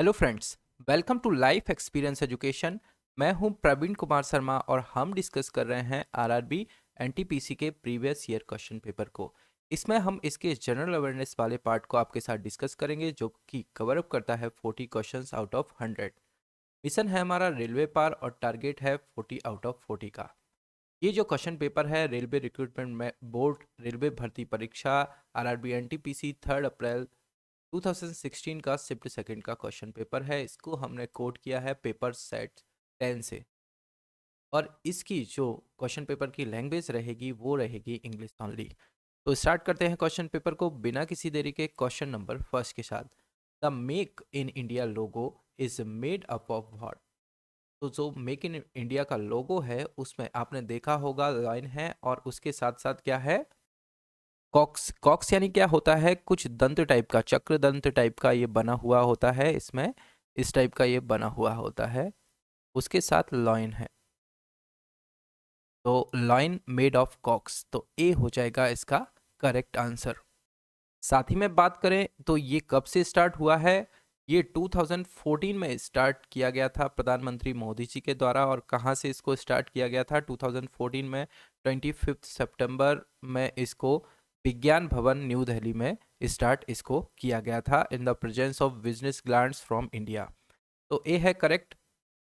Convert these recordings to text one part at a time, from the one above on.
Hello friends, welcome to life experience education. मैं हूं प्रवीण कुमार शर्मा और हम डिस्कस कर रहे हैं आरआरबी एनटीपीसी के प्रीवियस ईयर क्वेश्चन पेपर को। इसमें हम इसके जनरल अवेयरनेस वाले पार्ट को आपके साथ डिस्कस करेंगे जो कि कवर अप करता है 40 क्वेश्चंस आउट ऑफ 100। मिशन है हमारा रेलवे पार और टारगेट है 40 आउट ऑफ 40 का। ये जो क्वेश्चन पेपर है रेलवे रिक्रूटमेंट में बोर्ड रेलवे भर्ती परीक्षा आरआरबी एनटीपीसी 3 अप्रैल 2016 का शिफ्ट सेकंड का क्वेश्चन पेपर है। इसको हमने कोड किया है पेपर सेट 10 से। और इसकी जो क्वेश्चन पेपर की लैंग्वेज रहेगी वो रहेगी इंग्लिश ओनली। तो स्टार्ट करते हैं क्वेश्चन पेपर को बिना किसी देरी के। क्वेश्चन नंबर फर्स्ट के साथ, the make in India logo is made up of what. तो जो मेक इन इंडिया का लोगो है उसमें आपने देखा होगा लाइन है और उसके साथ साथ क्या है, कॉक्स। कॉक्स यानी क्या होता है, कुछ दंत टाइप का, चक्र दंत टाइप का ये बना हुआ होता है इसमें, इस टाइप का ये बना हुआ होता है। उसके साथ लॉइन है, तो लॉइन मेड ऑफ कॉक्स, तो ए हो जाएगा इसका करेक्ट आंसर। साथ ही में बात करें तो ये कब से स्टार्ट हुआ है, ये 2014 में स्टार्ट किया गया था प्रधानमंत्री मोदी जी के द्वारा। और कहाँ से इसको स्टार्ट किया गया था 2014 में, 25 सितंबर में इसको विज्ञान भवन न्यू दिल्ली में स्टार्ट इसको किया गया था in the presence of business glands from India. तो ए है करेक्ट।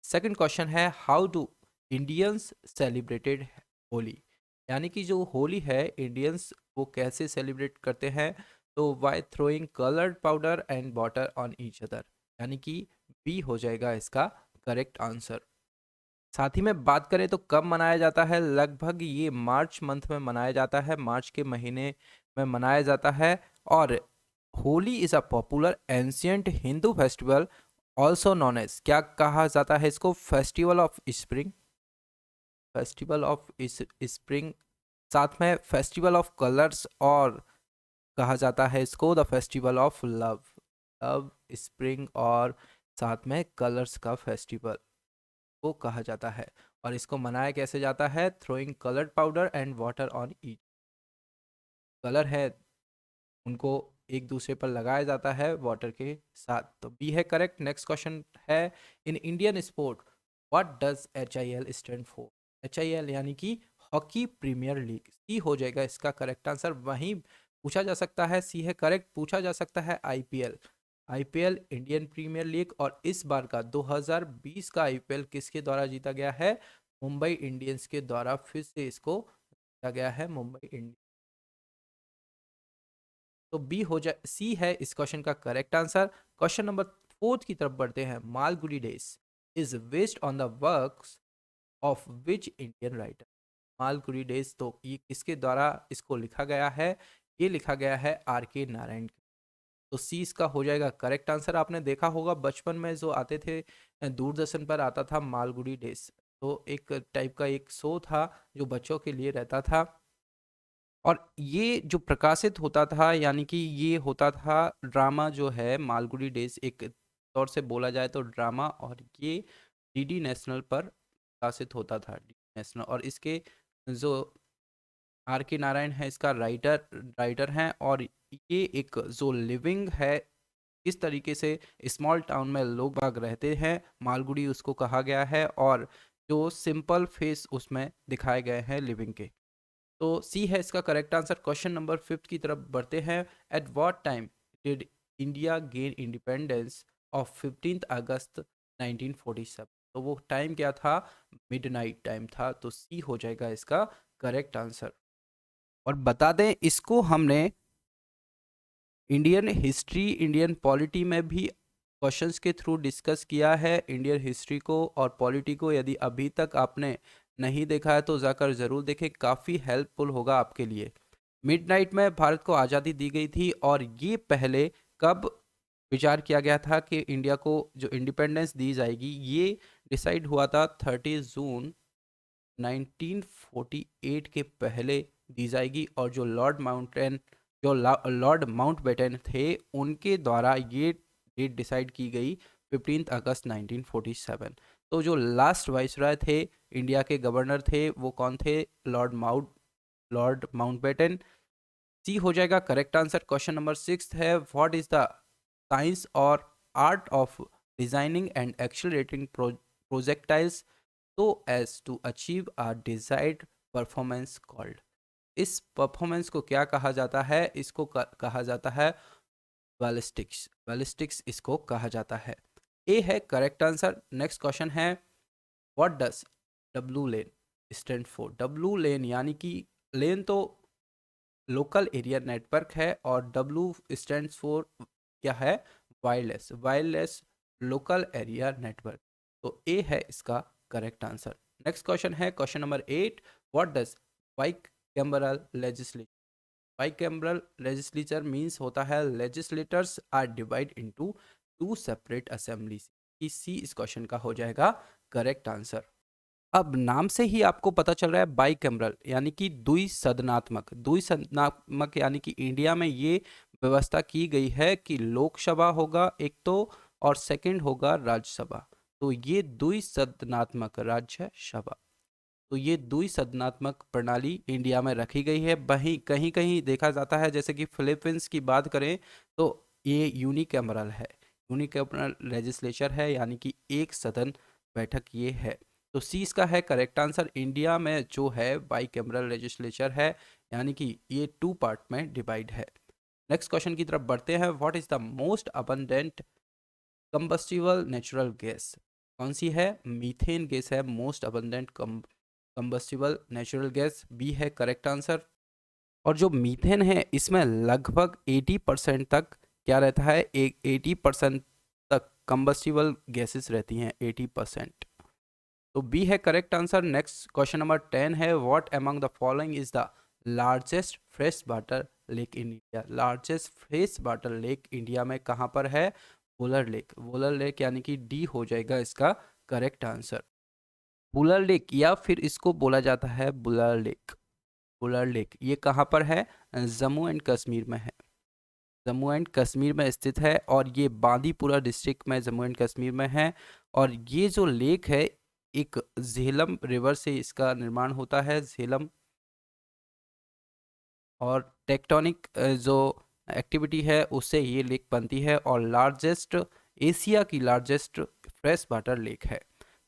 सेकंड क्वेश्चन है, how do Indians celebrated Holi. यानी कि जो होली है इंडियंस वो कैसे सेलिब्रेट करते हैं, तो by throwing coloured powder and water on each other, यानी कि बी हो जाएगा इसका करेक्ट आंसर। साथ ही में बात करें तो कब मनाया जाता है, लगभग ये मार्च मंथ में मनाया जाता है, मार्च के महीने में मनाया जाता है। और Holi is a popular ancient Hindu festival also known as, क्या कहा जाता है इसको, festival of spring, festival of spring. साथ में फेस्टिवल ऑफ कलर्स और कहा जाता है इसको the festival of love. Love, spring और साथ में कलर्स का फेस्टिवल को कहा जाता है। और इसको मनाया कैसे जाता है, throwing coloured powder and water on each. Colour है उनको एक दूसरे पर लगाया जाता है वाटर के साथ, तो बी है करेक्ट। नेक्स्ट क्वेश्चन है, in Indian sport what does HIL stand for. HIL यानी कि हॉकी प्रीमियर लीग, सी हो जाएगा इसका करेक्ट आंसर। वहीं पूछा जा सकता है, सी है करेक्ट, पूछा जा सकता है IPL। IPL Indian Premier League, और इस बार का 2020 का IPL किसके द्वारा जीता गया है, मुंबई इंडियंस के द्वारा फिर से इसको जीता गया है, मुंबई इंडियंस। तो बी हो जाए, सी है इस क्वेश्चन का correct answer. Question number fourth की तरफ बढ़ते हैं, Malgudi days is based on the works of which Indian writer. Malgudi days, तो ये किसके द्वारा इसको लिखा गया है, ये लिखा गया है RK नारायण। तो सी इसका हो जाएगा करेक्ट आंसर। आपने देखा होगा बचपन में जो आते थे, दूरदर्शन पर आता था मालगुडी डेज, तो एक टाइप का एक शो था जो बच्चों के लिए रहता था। और ये जो प्रकाशित होता था, यानी कि ये होता था ड्रामा जो है मालगुडी डेज, एक तौर से बोला जाए तो ड्रामा, और ये DD नेशनल पर प्रकाशित होता था, DD नेशनल। और इसके जो RK नारायण है इसका राइटर राइटर हैं। और ये एक जो लिविंग है, इस तरीके से स्मॉल टाउन में लोग बाग रहते हैं, मालगुडी उसको कहा गया है। और जो सिंपल फेस उसमें दिखाए गए हैं लिविंग के, तो सी है इसका correct answer. Question number fifth की तरफ बढ़ते हैं, at what time did India gain independence of 15 अगस्त 1947। तो वो टाइम क्या था, मिडनाइट टाइम था, तो सी हो जाएगा इसका करेक्ट आंसर। और बता दें इसको हमने इंडियन हिस्ट्री इंडियन पॉलिटी में भी क्वेश्चंस के थ्रू डिस्कस किया है, इंडियन हिस्ट्री को और पॉलिटी को। यदि अभी तक आपने नहीं देखा है तो जाकर ज़रूर देखें, काफ़ी हेल्पफुल होगा आपके लिए। मिडनाइट में भारत को आज़ादी दी गई थी, और ये पहले कब विचार किया गया था कि इंडिया को जो इंडिपेंडेंस दी जाएगी, ये डिसाइड हुआ था 30 जून 1948 के पहले दी जाएगी। और जो लॉर्ड माउंटबेटन थे उनके द्वारा ये डेट डिसाइड की गई 15 अगस्त 1947। तो जो लास्ट वाइसरॉय थे, इंडिया के गवर्नर थे, वो कौन थे, लॉर्ड माउंटबेटन। सी हो जाएगा correct answer. Question number six है, व्हाट इज द साइंस और art of designing and accelerating projectiles so as to achieve a desired performance called। इस परफॉर्मेंस को क्या कहा जाता है? इसको कहा जाता है बैलिस्टिक्स। बैलिस्टिक्स इसको कहा जाता है। ए है करेक्ट आंसर। नेक्स्ट क्वेश्चन है what does WLAN stand for? WLAN यानी कि लेन तो लोकल एरिया नेटवर्क है और डब्लू स्टैंड फॉर क्या है? Wireless. Wireless local area network. तो ए है इसका करेक्ट आंसर। नेक्स्ट क्वेश्चन है question number 8, what does bicameral legislature? Bicameral legislature means होता है legislators are divide into two separate assemblies. C इस क्वेश्चन का हो जाएगा करेक्ट आंसर। अब नाम से ही आपको पता चल रहा है बाइकैमरल यानी कि द्विसदनात्मक। द्विसदनात्मक यानी कि इंडिया में ये व्यवस्था की गई है कि लोकसभा होगा एक तो और सेकंड होगा राज्यसभा। तो ये द्विसदनात्मक राज्यसभा। तो ये द्विसदनात्मक प्रणाली इंडिया में रखी गई है। वहीं कहीं कहीं देखा जाता है जैसे कि फिलीपींस की बात करें तो ये यूनिकैमरल है। यूनिकैमरल लेजिस्लेचर है यानी कि एक सदन बैठक ये है। तो सी इसका है करेक्ट आंसर। इंडिया में जो है बाइकैमरल लेजिस्लेचर है यानी कि ये टू पार्ट में डिवाइड है। नेक्स्ट क्वेश्चन की तरफ बढ़ते हैं। What is the most abundant combustible natural gas? कौन सी है? मीथेन गैस है most abundant combustible natural gas. B है करेक्ट आंसर। और जो मीथेन है इसमें लगभग 80% तक क्या रहता है? 80% तक कंबस्टिबल गैसेस रहती हैं, 80%। तो बी है correct answer. Next question number 10 है what among the following is the largest fresh water lake in India? Largest fresh water lake India में कहाँ पर है? वुलर लेक। वुलर लेक यानी कि डी हो जाएगा इसका करेक्ट आंसर। वुलर लेक या फिर इसको बोला जाता है बुलर लेक। बुलर लेक ये कहाँ पर है? जम्मू एंड कश्मीर में है। जम्मू एंड कश्मीर में स्थित है और ये बांदीपुरा डिस्ट्रिक्ट में जम्मू एंड कश्मीर में है। और ये जो लेक है एक झेलम रिवर से इसका निर्माण होता है। झेलम और टेक्टोनिक जो एक्टिविटी है उससे ये लेक बनती है और लार्जेस्ट एशिया की लार्जेस्ट फ्रेश वाटर लेक है।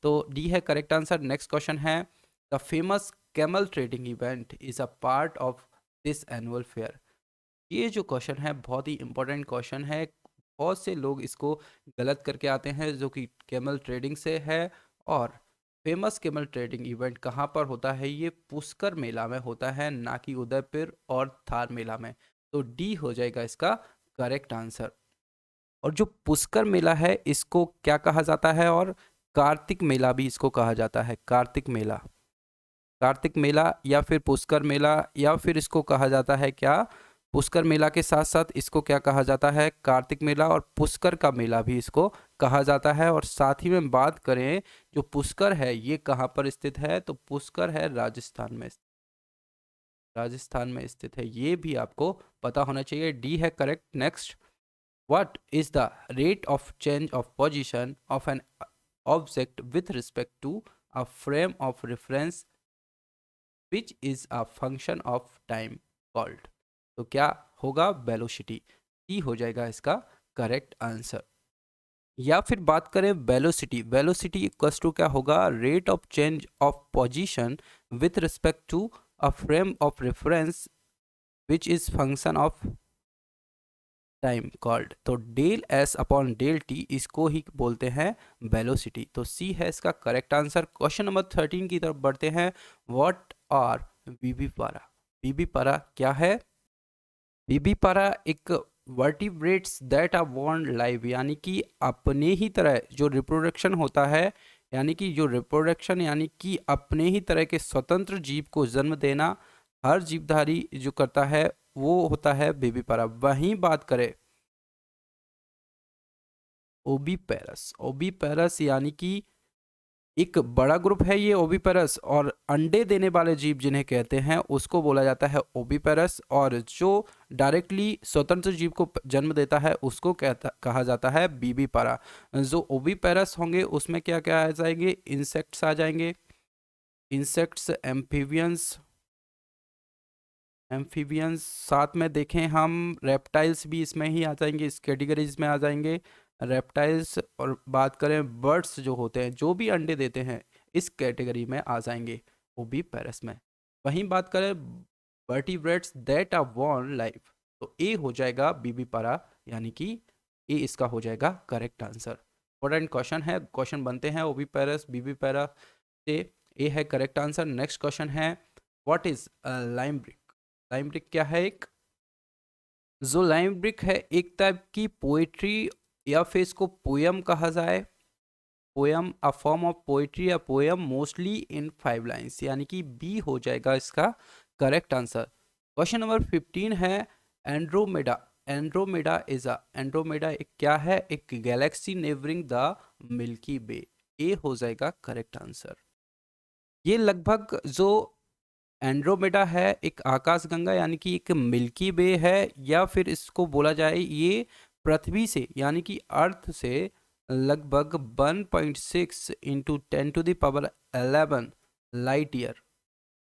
तो डी है करेक्ट आंसर। नेक्स्ट क्वेश्चन है the famous camel trading event is a part of this annual fair? ये जो क्वेश्चन है बहुत ही इंपॉर्टेंट क्वेश्चन है। बहुत से लोग इसको गलत करके आते हैं जो कि कैमल ट्रेडिंग से है। और फेमस कैमल ट्रेडिंग इवेंट कहाँ पर होता है? ये पुष्कर मेला में होता है, ना कि उदयपुर और थार मेला में। तो डी हो जाएगा इसका करेक्ट आंसर। और जो पुष्कर मेला है इसको क्या कहा जाता है? और कार्तिक मेला भी इसको कहा जाता है। कार्तिक मेला, कार्तिक मेला या फिर पुष्कर मेला या फिर इसको कहा जाता है क्या? पुष्कर मेला के साथ साथ इसको क्या कहा जाता है? कार्तिक मेला और पुष्कर का मेला भी इसको कहा जाता है। और साथ ही में बात करें जो पुष्कर है ये कहाँ पर स्थित है? तो पुष्कर है राजस्थान में। राजस्थान में स्थित है, ये भी आपको पता होना चाहिए। डी है correct. Next, what is the rate of change of position of an object with respect to a frame of reference which is a function of time called? तो क्या होगा? वेलोसिटी। ई हो जाएगा इसका करेक्ट आंसर। या फिर बात करें वेलोसिटी, वेलोसिटी इक्वल्स टू क्या होगा? Rate of change of position with respect to a frame of reference which is function of time called. तो del S upon del T इसको ही बोलते हैं वेलोसिटी। तो सी है इसका करेक्ट आंसर। क्वेश्चन नंबर 13 की तरफ बढ़ते हैं। व्हाट आर बीबी पारा? बीबी पारा क्या है? बीबी पारा एक vertebrates that are born live यानी कि अपने ही तरह जो रिप्रोडक्शन होता है, यानी कि जो रिप्रोडक्शन यानी कि अपने ही तरह के स्वतंत्र जीव को जन्म देना हर जीवधारी जो करता है वो होता है बेबी पारा। वहीं बात करें ओबीपेरस, ओबीपेरस यानी कि एक बड़ा ग्रुप है ये ओविपेरस। और अंडे देने वाले जीव जिन्हें कहते हैं उसको बोला जाता है ओविपेरस। और जो डायरेक्टली स्वतंत्र जीव को जन्म देता है उसको कहा जाता है बीबी पारा। जो ओविपेरस होंगे उसमें क्या क्या आ जाएंगे? इंसेक्ट्स आ जाएंगे, इंसेक्ट्स, एम्फीबियंस, एम्फीबियंस साथ में देखें हम रेप्टाइल्स भी इसमें ही आ जाएंगे, इस कैटेगरीज में आ जाएंगे। रेप्टाइल्स और बात करें बर्ड्स जो होते हैं, जो भी अंडे देते हैं, इस कैटेगरी में आ जाएंगे ओविपेरस में। वहीं बात करें vertebrates that are born live, तो ए हो जाएगा बीबीपारा, यानी कि ए इसका हो जाएगा करेक्ट आंसर। इंपॉर्टेंट क्वेश्चन है, क्वेश्चन बनते हैं ओविपेरस बीबीपारा से, ए है करेक्ट आंसर। नेक्स्ट क्वेश्चन है what is lime brick. Lime brick क्या है? एक जो लाइम ब्रिक है एक टाइप की पोएट्री या फिर इसको पोयम कहा जाए, poem a form of poetry या पोयम मोस्टली इन 5 लाइन्स, यानी कि बी हो जाएगा इसका करेक्ट आंसर। क्वेश्चन नंबर 15 है Andromeda. Andromeda is a, Andromeda एक क्या है? एक गैलेक्सी नेबरिंग द मिल्की वे, ए हो जाएगा करेक्ट आंसर। ये लगभग जो एंड्रोमेडा है एक आकाशगंगा यानी कि एक मिल्की वे है, या फिर इसको बोला जाए ये पृथ्वी से यानी कि अर्थ से लगभग 1.6 into 10⁻11 light year,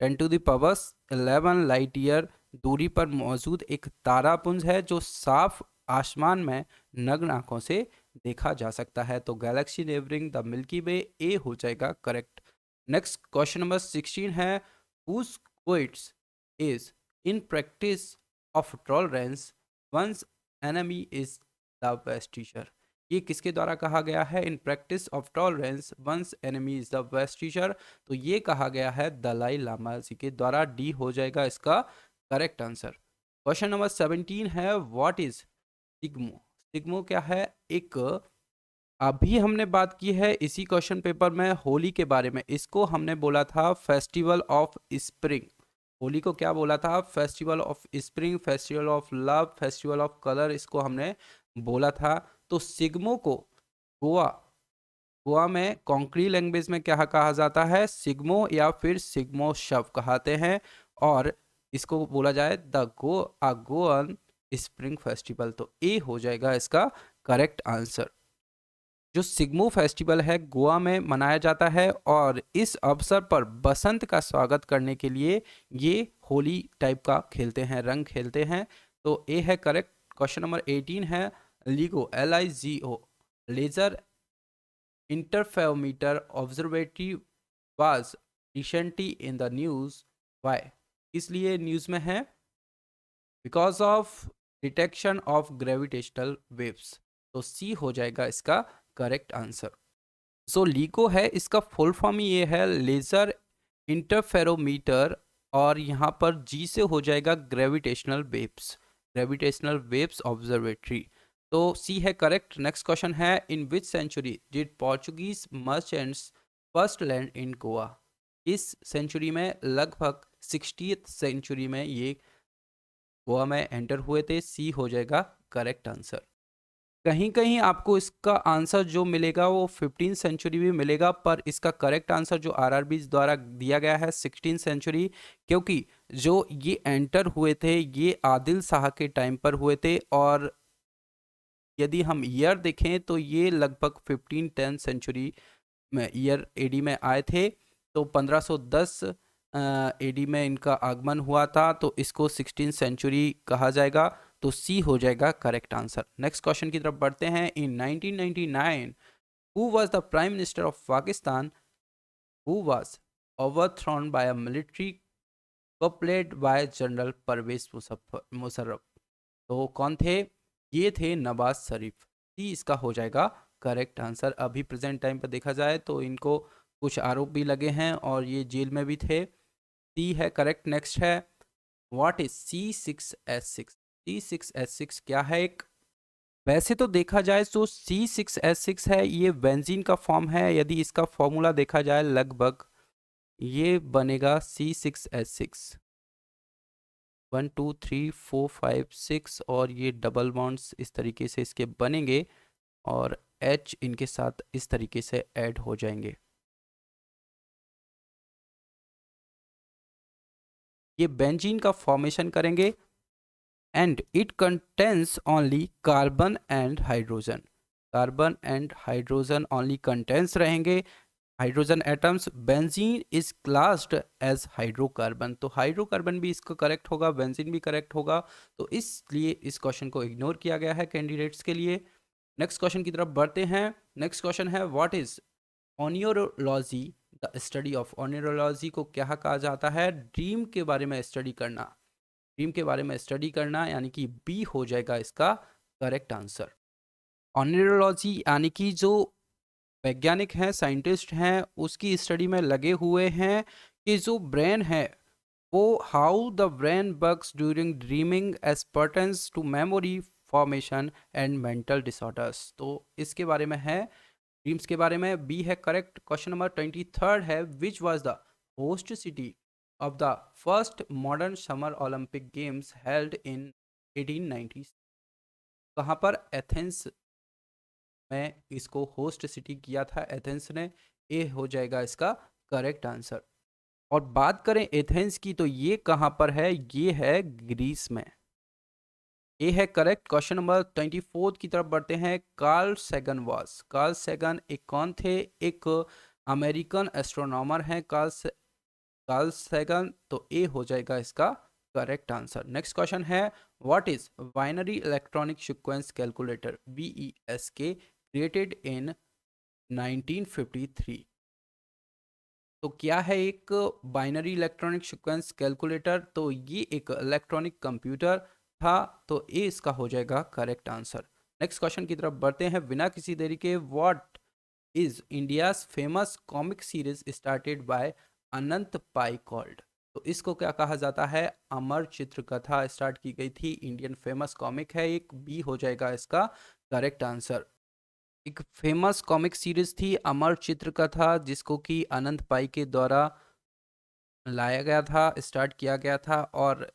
10⁻11 light year दूरी पर मौजूद एक तारापुंज है जो साफ आसमान में नग्न आंखों से देखा जा सकता है। तो गैलेक्सी नेबरिंग द मिल्की वे, ए हो जाएगा करेक्ट। नेक्स्ट क्वेश्चन नंबर 16 है whose quotes is in practice of tolerance one's enemy is the best teacher। ये किसके द्वारा कहा गया है? In practice of tolerance one's enemy is the best teacher, तो ये कहा गया है दलाई लामा जी के द्वारा, डी हो जाएगा इसका करेक्ट आंसर। क्वेश्चन नंबर 17 है व्हाट इज सिग्मो। सिग्मो क्या है? एक अभी हमने बात की है इसी क्वेश्चन पेपर में होली के बारे में, इसको हमने बोला था फेस्टिवल ऑफ स्प्रिंग। होली को क्या बोला था? Festival of spring, festival of love, festival of colour, इसको हमने बोला था। तो सिग्मो को गोवा, गोवा में कोंकणी लैंग्वेज में क्या कहा जाता है? सिग्मो या फिर सिग्मो शव कहते हैं, और इसको बोला जाए द गोअन स्प्रिंग फेस्टिवल, तो ए हो जाएगा इसका करेक्ट आंसर। जो सिग्मो फेस्टिवल है गोवा में मनाया जाता है, और इस अवसर पर बसंत का स्वागत करने के लिए ये होली टाइप का खेलते हैं, रंग खेलते हैं, तो ए है करेक्ट। क्वेश्चन नंबर 18 है LIGO, LIGO laser interferometer observatory was recently in the news, why, इसलिए न्यूज में है? Because of detection of gravitational waves, तो सी हो जाएगा इसका करेक्ट आंसर। सो लीगो है इसका फुल फॉर्म ये है लेजर इंटरफेरोमीटर, और यहाँ पर जी से हो जाएगा gravitational waves, gravitational waves observatory, तो सी है करेक्ट। नेक्स्ट क्वेश्चन है in which century did Portuguese merchants first land in Goa. इस सेंचुरी में लगभग 60th सेंचुरी में ये गोवा में एंटर हुए थे, सी हो जाएगा करेक्ट आंसर। कहीं कहीं आपको इसका आंसर जो मिलेगा वो 15 सेंचुरी भी मिलेगा, पर इसका करेक्ट आंसर जो आरआरबी द्वारा दिया गया है 16 सेंचुरी, क्योंकि जो ये एंटर हुए थे ये आदिल शाह के टाइम पर हुए थे, और यदि हम ईयर देखें तो ये लगभग 1510 सेंचुरी में ईयर एडी में आए थे, तो 1510 एडी में इनका आगमन हुआ था, तो इसको 16 सेंचुरी कहा जाएगा, तो सी हो जाएगा करेक्ट आंसर। नेक्स्ट क्वेश्चन की तरफ बढ़ते हैं। In 1999 who was the prime minister of Pakistan who was overthrown by a military coup led by general Pervez Musharraf, तो कौन थे? ये थे नवाज शरीफ, सी इसका हो जाएगा करेक्ट आंसर। अभी प्रेजेंट टाइम पर देखा जाए तो इनको कुछ आरोप भी लगे हैं और ये जेल में भी थे, सी है करेक्ट। नेक्स्ट है व्हाट इज C6H6। C6H6 क्या है? एक वैसे तो देखा जाए तो C6H6 है ये बेंजीन का फॉर्म है, यदि इसका फॉर्मूला देखा जाए लगभग ये बनेगा C6H6, 1 2 3 4 5 6, और ये डबल बॉन्ड्स इस तरीके से इसके बनेंगे और H इनके साथ इस तरीके से ऐड हो जाएंगे। ये बेंजीन का फॉर्मेशन करेंगे and it contains only carbon and hydrogen, carbon and hydrogen only contains रहेंगे hydrogen atoms. Benzene is classed as hydrocarbon, तो हाइड्रोकार्बन भी इसको करेक्ट होगा, बेंजीन भी करेक्ट होगा, तो इसलिए इस क्वेश्चन को इग्नोर किया गया है कैंडिडेट्स के लिए। नेक्स्ट क्वेश्चन की तरफ बढ़ते हैं। नेक्स्ट क्वेश्चन है what is oenology, the study of. Oenology को क्या कहा जाता है? ड्रीम के बारे में स्टडी करना, ड्रीम के बारे में स्टडी करना, यानी कि बी हो जाएगा इसका करेक्ट आंसर। ओनियोलॉजी यानी कि जो वैज्ञानिक हैं, साइंटिस्ट हैं, उसकी स्टडी में लगे हुए हैं कि जो ब्रेन है वो how the brain works during dreaming as pertains to memory formation and mental disorders. तो इसके बारे में है, ड्रीम्स के बारे में। बी है करेक्ट। क्वेश्चन नंबर 23 है which was the host city of the first modern summer Olympic games held in 1890? कहाँ पर? एथेंस में इसको होस्ट सिटी किया था एथेंस ने। ए हो जाएगा इसका करेक्ट आंसर। और बात करें एथेंस की तो ये कहाँ पर है? ये है ग्रीस में। ए है करेक्ट। क्वेश्चन नंबर 24 की तरफ बढ़ते हैं। Carl Sagan was, Carl Sagan एक कौन थे? एक अमेरिकन एस्ट्रोनॉमर हैं कार्ल सैगन। तो ए हो जाएगा इसका करेक्ट आंसर। नेक्स्ट क्वेश्चन है what is binary electronic sequence calculator, BESK, created in 1953? तो क्या है एक बाइनरी इलेक्ट्रॉनिक सीक्वेंस कैलकुलेटर? तो ये एक इलेक्ट्रॉनिक कंप्यूटर था। तो ए इसका हो जाएगा करेक्ट आंसर। नेक्स्ट क्वेश्चन की तरफ बढ़ते हैं बिना किसी देरी के। What is India's famous comic series started by Anant pi called? तो इसको क्या कहा जाता है? अमर चित्र कथा स्टार्ट की गई थी। इंडियन फेमस कॉमिक है एक। बी हो जाएगा इसका करेक्ट आंसर। एक फेमस कॉमिक सीरीज थी अमर चित्र कथा, जिसको कि अनंत पाई के द्वारा लाया गया था, स्टार्ट किया गया था। और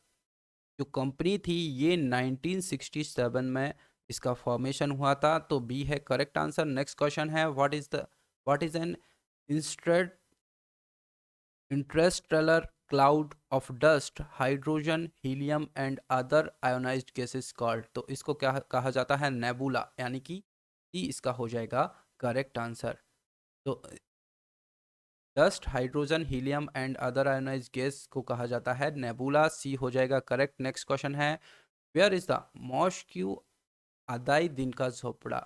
जो कंपनी थी ये 1967 में इसका फॉर्मेशन हुआ था। तो बी है करेक्ट आंसर। नेक्स्ट क्वेश्चन है what is an instead Interstellar cloud of dust, hydrogen, helium and other ionised gases called? तो इसको क्या कहा जाता है? नेबुला, यानी कि सी इसका हो जाएगा करेक्ट आंसर। तो dust, hydrogen, helium and other ionised gas को कहा जाता है नेबुला। सी हो जाएगा करेक्ट। नेक्स्ट क्वेश्चन है वेयर इज द मॉस्क्यू अदाई दिन का झोपड़ा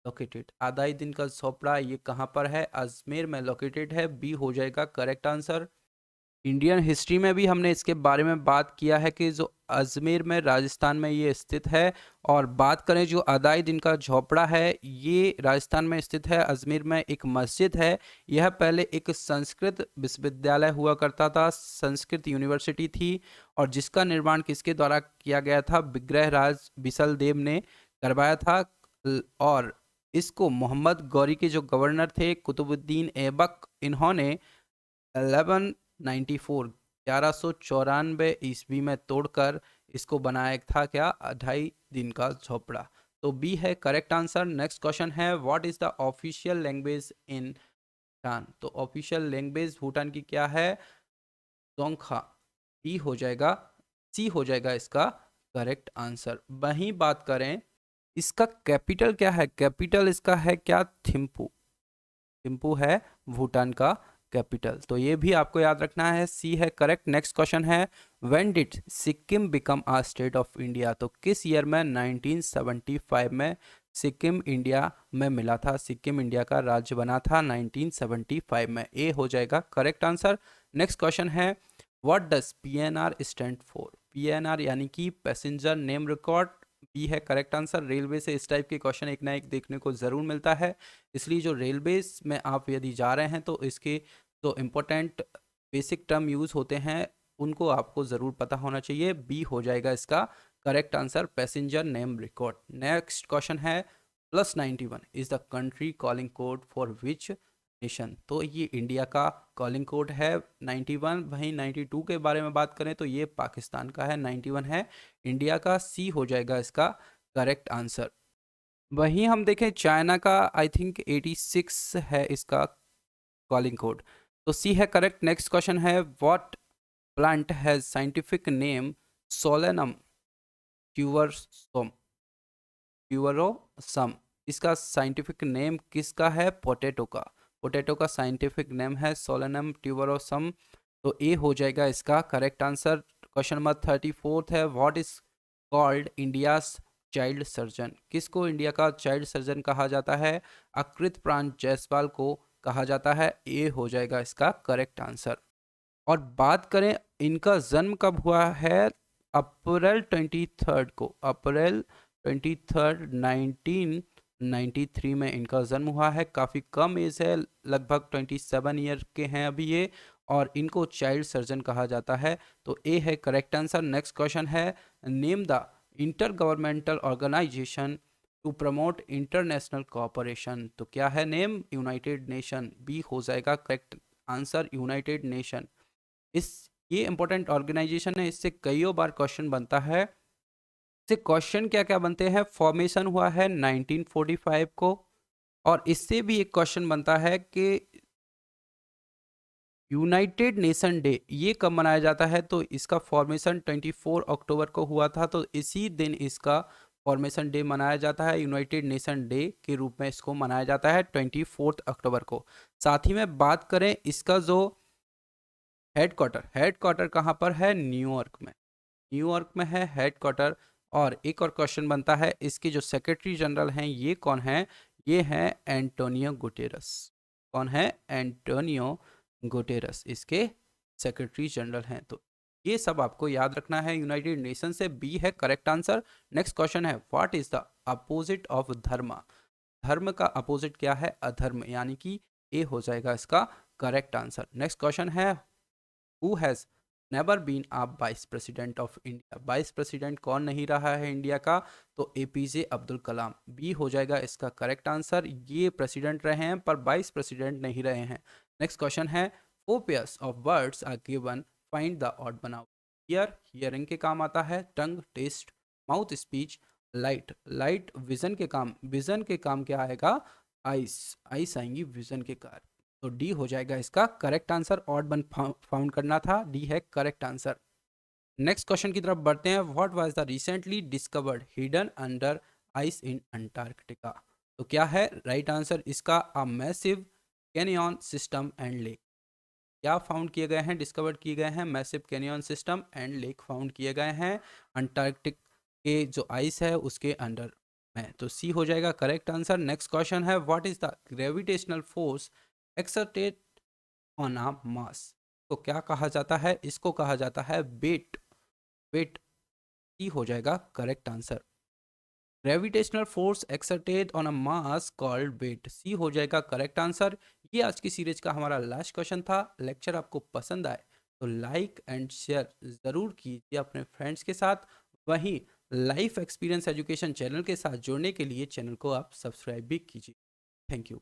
लोकेटेड? अदाई दिन का झोपड़ा ये कहाँ पर है? अजमेर में लोकेटेड है। बी हो जाएगा करेक्ट आंसर। इंडियन हिस्ट्री में भी हमने इसके बारे में बात किया है कि जो अजमेर में राजस्थान में ये स्थित है। और बात करें जो अदाई दिन का झोपड़ा है, ये राजस्थान में स्थित है, अजमेर में एक मस्जिद है। यह पहले एक संस्कृत विश्वविद्यालय हुआ करता था, संस्कृत यूनिवर्सिटी थी। और जिसका निर्माण किसके द्वारा किया गया था? विग्रहराज बिसल देव ने करवाया था। और इसको मोहम्मद गौरी के जो गवर्नर थे कुतुबुद्दीन ऐबक, इन्होंने 1194 1194 ईस्वी में तोड़कर इसको बनाया था क्या? अढ़ाई दिन का झोपड़ा। तो बी है करेक्ट आंसर। नेक्स्ट क्वेश्चन है what is the official language in Bhutan? तो ऑफिशियल लैंग्वेज भूटान की क्या है? जोंगखा। डी हो जाएगा, सी हो जाएगा इसका करेक्ट आंसर। वहीं बात करें इसका कैपिटल क्या है? कैपिटल इसका है क्या? थिम्पू। थिम्पू है भूटान का कैपिटल। तो ये भी आपको याद रखना है। सी है करेक्ट। नेक्स्ट क्वेश्चन है when did Sikkim become a state of India? तो किस ईयर में? 1975 में सिक्किम इंडिया में मिला था, सिक्किम इंडिया का राज्य बना था 1975 में। ए हो जाएगा करेक्ट आंसर। नेक्स्ट क्वेश्चन है what does PNR stand for? PNR यानी कि पैसेंजर नेम रिकॉर्ड। बी है करेक्ट आंसर। रेलवे से इस टाइप के क्वेश्चन एक ना एक देखने को ज़रूर मिलता है, इसलिए जो रेलवेज में आप यदि जा रहे हैं तो इसके जो इम्पोर्टेंट बेसिक टर्म यूज़ होते हैं उनको आपको ज़रूर पता होना चाहिए। बी हो जाएगा इसका correct answer, passenger name record. Next question है +91 is the country calling code for which nation? तो ये इंडिया का कॉलिंग कोड है 91। वहीं 92 के बारे में बात करें तो ये पाकिस्तान का है, 91 है इंडिया का। सी हो जाएगा इसका करेक्ट आंसर। वहीं हम देखें चाइना का आई थिंक 86 है इसका कॉलिंग कोड। तो सी है करेक्ट। नेक्स्ट क्वेश्चन है what plant has scientific name Solanum tuberosum? Tuberosum इसका साइंटिफिक नेम किसका है? पोटैटो का। पोटैटो का साइंटिफिक नेम है सोलेनम ट्यूबरोसम। तो ए हो जाएगा इसका करेक्ट आंसर। क्वेश्चन नंबर 34 है what is called India's child surgeon? किसको इंडिया का चाइल्ड सर्जन कहा जाता है? अकृत प्राण जायसवाल को कहा जाता है। ए हो जाएगा इसका करेक्ट आंसर। और बात करें इनका जन्म कब हुआ है? अप्रैल 23 को, अप्रैल 23 1993 में इनका जन्म हुआ है। काफ़ी कम एज है, लगभग 27 ईयर के हैं अभी ये, और इनको चाइल्ड सर्जन कहा जाता है। तो ए है करेक्ट आंसर। नेक्स्ट क्वेश्चन है, name the inter governmental organization to promote international cooperation. तो क्या है नेम? United Nation. बी हो जाएगा करेक्ट आंसर, यूनाइटेड नेशन। ये इंपॉर्टेंट ऑर्गेनाइजेशन है, इससे कईयों बार क्वेश्चन बनता है। इससे क्वेश्चन क्या क्या बनते हैं? फॉर्मेशन हुआ है 1945 को, और इससे भी एक क्वेश्चन बनता है कि यूनाइटेड नेशन डे ये कब मनाया जाता है? तो इसका फॉर्मेशन 24 अक्टूबर को हुआ था, तो इसी दिन इसका फॉर्मेशन डे मनाया जाता है। यूनाइटेड नेशन डे के रूप में इसको मनाया जाता है 24 अक्टूबर को। साथ ही में बात करें इसका जो हेडक्वार्टर कहाँ पर है? न्यूयॉर्क में, न्यूयॉर्क में है हेडक्वार्टर। और एक और क्वेश्चन बनता है, इसके जो सेक्रेटरी जनरल हैं ये कौन है? ये हैं एंटोनियो गुटेरस। कौन है? एंटोनियो गुटेरस इसके सेक्रेटरी जनरल हैं। तो ये सब आपको याद रखना है यूनाइटेड नेशन से। बी है करेक्ट आंसर। नेक्स्ट क्वेश्चन है, what is the opposite of धर्म? धर्म का अपोजिट क्या है? अधर्म, यानी कि ए हो जाएगा इसका करेक्ट आंसर। नेक्स्ट क्वेश्चन है, who has never been a vice president of India? Vice president कौन नहीं रहा है इंडिया का? तो एपीजे अब्दुल कलाम। बी हो जाएगा इसका करेक्ट आंसर। ये प्रेसिडेंट रहे हैं पर वाइस प्रेसिडेंट नहीं रहे हैं। नेक्स्ट क्वेश्चन है, four pairs of words are given, find the odd बनाओ। ईयर, हियरिंग के काम आता है। Tongue, taste. Mouth, speech. Light, light vision के काम, विजन के काम क्या आएगा? आइस, आइस आएंगी विजन के कार्य। तो डी हो जाएगा इसका correct answer. Odd one found करना था, डी है करेक्ट आंसर। नेक्स्ट क्वेश्चन की तरफ बढ़ते हैं, what was the recently discovered hidden under ice in Antarctica? तो क्या है राइट आंसर इसका? A massive canyon system and lake. क्या फाउंड किए गए हैं, डिस्कवर्ड किए गए हैं? Massive canyon system and lake found किए गए हैं अंटार्कटिक के जो आइस है उसके अंडर में। तो सी हो जाएगा करेक्ट आंसर। नेक्स्ट क्वेश्चन है, what is the gravitational force exerted on a mass? तो क्या कहा जाता है? इसको कहा जाता है वेट। वेट, सी हो जाएगा correct answer. Gravitational force exerted on a mass called weight, C हो जाएगा करेक्ट आंसर। ये आज की सीरीज का हमारा लास्ट क्वेश्चन था। लेक्चर आपको पसंद आए तो लाइक एंड शेयर ज़रूर कीजिए अपने फ्रेंड्स के साथ। वहीं लाइफ एक्सपीरियंस एजुकेशन चैनल के साथ जुड़ने के लिए चैनल को आप सब्सक्राइब भी कीजिए। Thank you.